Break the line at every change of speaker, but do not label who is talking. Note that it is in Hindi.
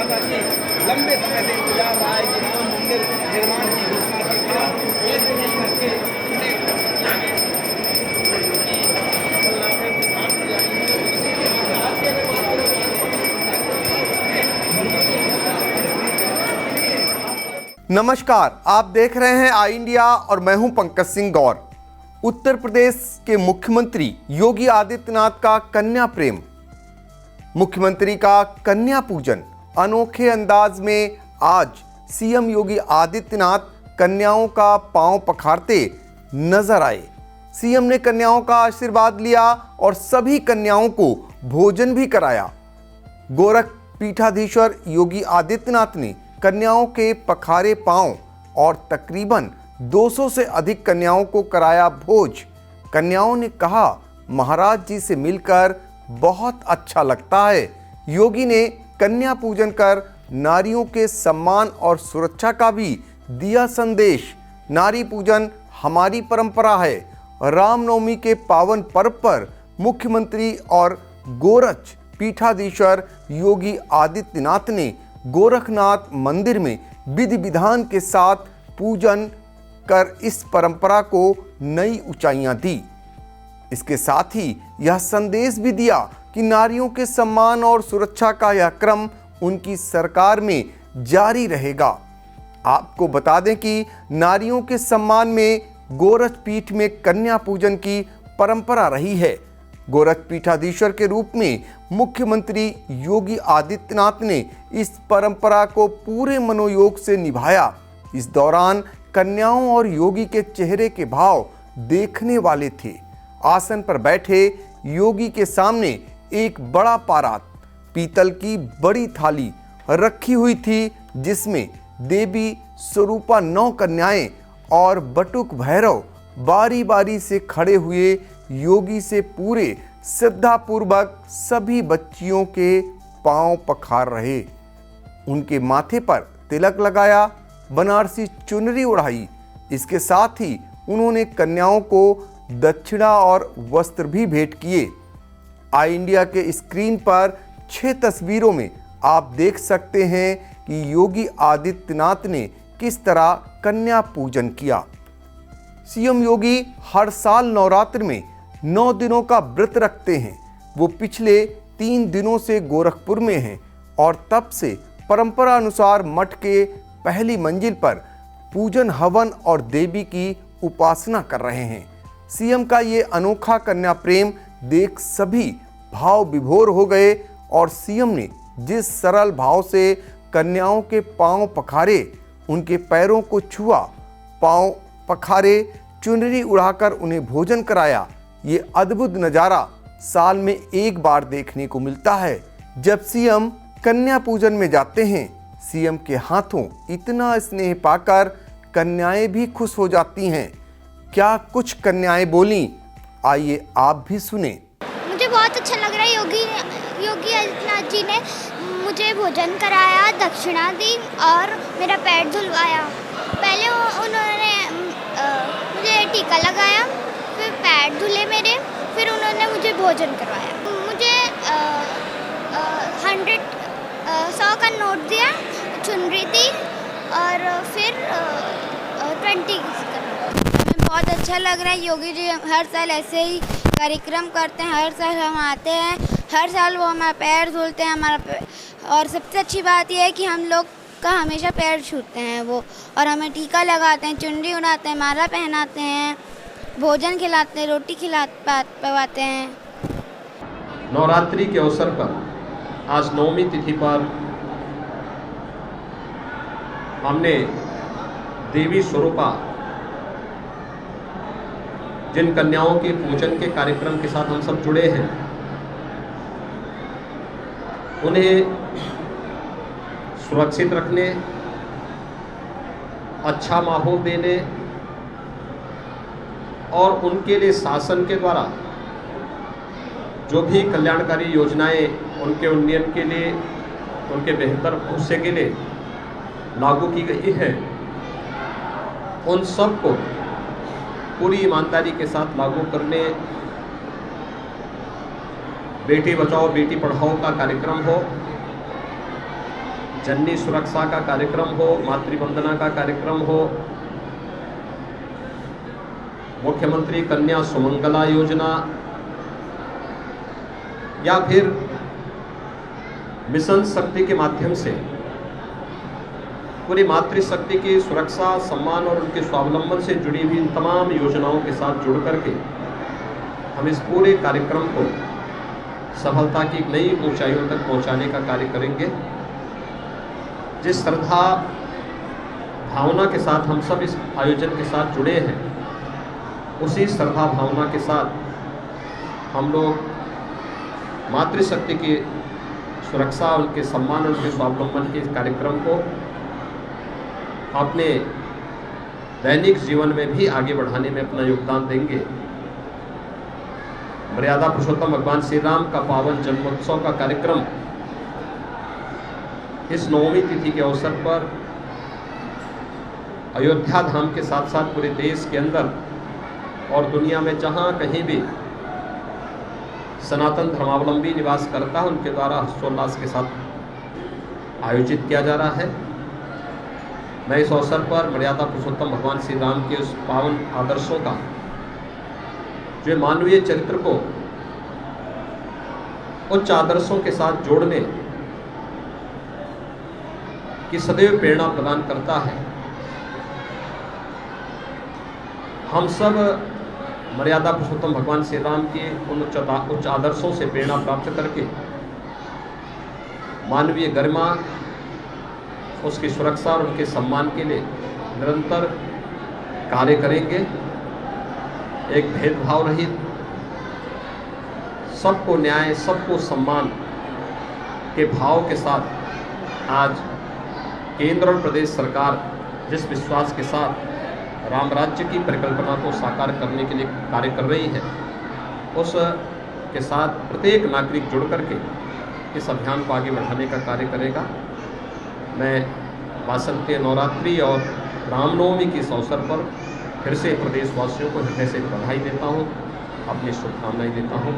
समाजवादी लंबे समय से इंतजार रहा है कि राम मंदिर निर्माण की घोषणा के बाद एक दिन नहीं करके उन्हें लाने की सफलता से बात की जा रही है। इसी के बीच आज की अगर बात करें
नमस्कार, आप देख रहे हैं आई इंडिया और मैं हूं पंकज सिंह गौर। उत्तर प्रदेश के मुख्यमंत्री योगी आदित्यनाथ का कन्या प्रेम, मुख्यमंत्री का कन्या पूजन अनोखे अंदाज में आज सीएम योगी आदित्यनाथ कन्याओं का पांव पखारते नजर आए। सीएम ने कन्याओं का आशीर्वाद लिया और सभी कन्याओं को भोजन भी कराया। गोरख पीठाधीश्वर योगी आदित्यनाथ ने कन्याओं के पखारे पांव और तकरीबन 200 से अधिक कन्याओं को कराया भोज। कन्याओं ने कहा, महाराज जी से मिलकर बहुत अच्छा लगता है। योगी ने कन्या पूजन कर नारियों के सम्मान और सुरक्षा का भी दिया संदेश। नारी पूजन हमारी परंपरा है। रामनवमी के पावन पर्व पर मुख्यमंत्री और गोरख पीठाधीश्वर योगी आदित्यनाथ ने गोरखनाथ मंदिर में विधि विधान के साथ पूजन कर इस परंपरा को नई ऊंचाइयां दी। इसके साथ ही यह संदेश भी दिया कि नारियों के सम्मान और सुरक्षा का यह क्रम उनकी सरकार में जारी रहेगा। आपको बता दें कि नारियों के सम्मान में गोरख पीठ में कन्या पूजन की परंपरा रही है। गोरख पीठाधीश्वर के रूप में मुख्यमंत्री योगी आदित्यनाथ ने इस परंपरा को पूरे मनोयोग से निभाया। इस दौरान कन्याओं और योगी के चेहरे के भाव देखने वाले थे। आसन पर बैठे योगी के सामने एक बड़ा पारात, पीतल की बड़ी थाली रखी हुई थी, जिसमें देवी स्वरूपा 9 कन्याएं और बटुक भैरव बारी बारी से खड़े हुए योगी से पूरे श्रद्धापूर्वक सभी बच्चियों के पांव पखार रहे। उनके माथे पर तिलक लगाया, बनारसी चुनरी उड़ाई। इसके साथ ही उन्होंने कन्याओं को दक्षिणा और वस्त्र भी भेंट किए। आई इंडिया के स्क्रीन पर 6 तस्वीरों में आप देख सकते हैं कि योगी आदित्यनाथ ने किस तरह कन्या पूजन किया। सीएम योगी हर साल नवरात्र में 9 दिनों का व्रत रखते हैं। वो पिछले 3 दिनों से गोरखपुर में हैं और तब से परंपरा अनुसार मठ के पहली मंजिल पर पूजन हवन और देवी की उपासना कर रहे हैं। सीएम का ये अनोखा कन्या प्रेम देख सभी भाव विभोर हो गए और सीएम ने जिस सरल भाव से कन्याओं के पांव पखारे, उनके पैरों को छुआ, पांव पखारे, चुनरी उड़ाकर उन्हें भोजन कराया, ये अद्भुत नज़ारा साल में एक बार देखने को मिलता है। जब सीएम कन्या पूजन में जाते हैं, सीएम के हाथों इतना स्नेह पाकर कन्याएं भी खुश हो जाती हैं। क्या कुछ कन्याएं बोली, आइए आप भी सुने।
मुझे बहुत अच्छा लग रहा है। योगी आदित्यनाथ जी ने मुझे भोजन कराया, दक्षिणा दी और मेरा पैर धुलवाया। पहले उन्होंने मुझे टीका लगाया, फिर पैर धुले मेरे, फिर उन्होंने मुझे भोजन करवाया। मुझे 100 का नोट दिया, चुनरी दी और फिर 20 हमें बहुत अच्छा लग रहा है। योगी जी हर साल ऐसे ही कार्यक्रम करते हैं। हर साल हम आते हैं, हर साल वो हमारा पैर धुलते हैं और सबसे अच्छी बात यह है कि हम लोग का हमेशा पैर छूते हैं वो, और हमें टीका लगाते हैं, चुनरी उड़ाते हैं, माला पहनाते हैं, भोजन खिलाते हैं, रोटी पवाते हैं।
नवरात्रि के अवसर पर आज 9वीं तिथि पर हमने देवी स्वरूपा जिन कन्याओं के पूजन के कार्यक्रम के साथ हम सब जुड़े हैं, उन्हें सुरक्षित रखने, अच्छा माहौल देने और उनके लिए शासन के द्वारा जो भी कल्याणकारी योजनाएं उनके उन्नयन के लिए, उनके बेहतर भविष्य के लिए लागू की गई है, उन सब को पूरी ईमानदारी के साथ लागू करने, बेटी बचाओ बेटी पढ़ाओ का कार्यक्रम हो, जननी सुरक्षा का कार्यक्रम हो, मातृवंदना का कार्यक्रम हो, मुख्यमंत्री कन्या सुमंगला योजना, या फिर मिशन शक्ति के माध्यम से पूरी मातृशक्ति की सुरक्षा, सम्मान और उनके स्वावलंबन से जुड़ी हुई इन तमाम योजनाओं के साथ जुड़ करके हम इस पूरे कार्यक्रम को सफलता की नई ऊंचाइयों तक पहुंचाने का कार्य करेंगे। जिस श्रद्धा भावना के साथ हम सब इस आयोजन के साथ जुड़े हैं, उसी श्रद्धा भावना के साथ हम लोग मातृशक्ति की सुरक्षा, उनके सम्मान, उनके स्वावलंबन के इस कार्यक्रम को अपने दैनिक जीवन में भी आगे बढ़ाने में अपना योगदान देंगे। मर्यादा पुरुषोत्तम भगवान श्री राम का पावन जन्मोत्सव का कार्यक्रम इस 9वीं तिथि के अवसर पर अयोध्या धाम के साथ साथ पूरे देश के अंदर और दुनिया में जहाँ कहीं भी सनातन धर्मावलंबी निवास करता है, उनके द्वारा हर्षोल्लास के साथ आयोजित किया जा रहा है। मैं इस अवसर पर मर्यादा पुरुषोत्तम भगवान श्री राम के उस पावन आदर्शों का, जो मानवीय चरित्र को उच्च आदर्शों के साथ जोड़ने की सदैव प्रेरणा प्रदान करता है, हम सब मर्यादा पुरुषोत्तम भगवान श्री राम के उन उच्च आदर्शों से प्रेरणा प्राप्त करके मानवीय गरिमा, उसकी सुरक्षा और उनके सम्मान के लिए निरंतर कार्य करेंगे। एक भेदभाव रहित, सबको न्याय, सबको सम्मान के भाव के साथ आज केंद्र और प्रदेश सरकार जिस विश्वास के साथ राम राज्य की परिकल्पना को साकार करने के लिए कार्य कर रही है, उस के साथ प्रत्येक नागरिक जुड़ करके इस अभियान को आगे बढ़ाने का कार्य करेगा। मैं वासंती नवरात्रि और रामनवमी के इस अवसर पर फिर से प्रदेशवासियों को हृदय से बधाई देता हूँ, अपनी शुभकामनाएं देता हूँ।